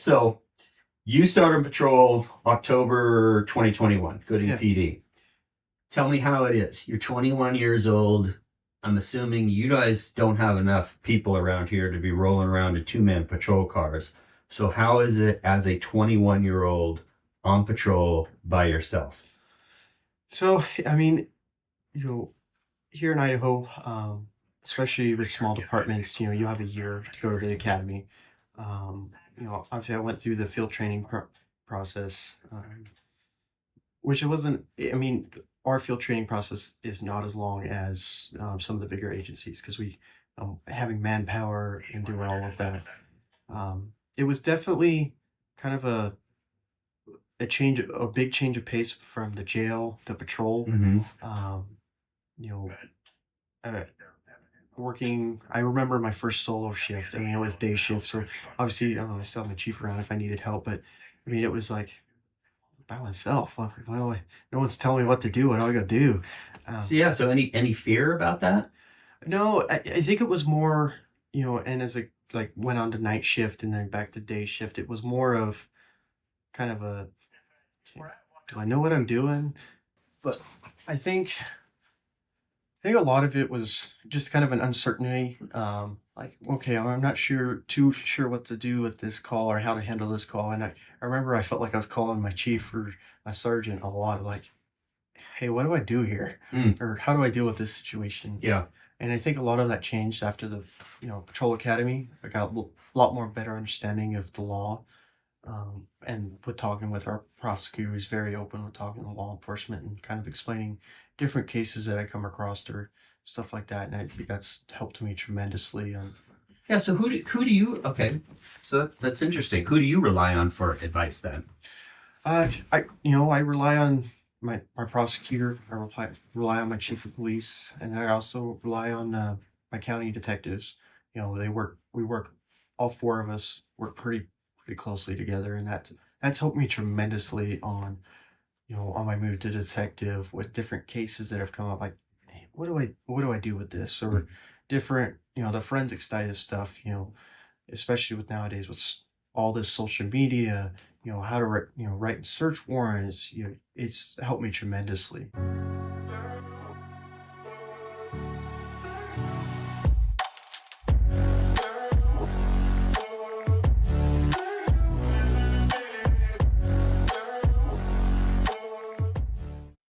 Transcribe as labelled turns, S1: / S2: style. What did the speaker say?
S1: So you started patrol October 2021, Goodie
S2: Yeah.
S1: PD. Tell me how it is. You're 21 years old. I'm assuming you guys don't have enough people around here to be rolling around in two-man patrol cars. So how is it as a 21-year-old on patrol by yourself?
S2: So, I mean, here in Idaho, especially with small departments, you have a year to go to the academy. Obviously, I went through the field training process, which it wasn't. I mean, our field training process is not as long as some of the bigger agencies because we having manpower and doing all of that. It was definitely kind of a big change of pace from the jail to patrol.
S1: Mm-hmm.
S2: Um, you know, uh, Working. I remember my first solo shift. I mean, it was day shift, so obviously, I still had my chief around if I needed help. But I mean, it was like by myself. Like, no one's telling me what to do. What do I gotta do? Um,
S1: So any fear about that?
S2: no, I think it was more, and as I like went on to night shift and then back to day shift, it was more of kind of a, okay, do I know what I'm doing? But I think I think a lot of it was just kind of an uncertainty. Like, okay, I'm not too sure what to do with this call or how to handle this call. And I remember I felt like I was calling my chief or my sergeant a lot, like, hey, what do I do here?
S1: Mm.
S2: Or how do I deal with this situation?
S1: Yeah.
S2: And I think a lot of that changed after the, patrol academy. I got a lot more better understanding of the law. And with talking with our prosecutor, he's very open with talking to law enforcement and kind of explaining different cases that I come across or stuff like that. And I think that's helped me tremendously.
S1: Yeah. So who do you? Okay. So that's interesting. Who do you rely on for advice then?
S2: I rely on my prosecutor. Rely on my chief of police, and I also rely on my county detectives. We work, all four of us work pretty closely together, and that's helped me tremendously on my move to detective with different cases that have come up. Like, hey, what do I do with this, or different, the forensic side of stuff. Especially with nowadays with all this social media, how to write search warrants. It's helped me tremendously.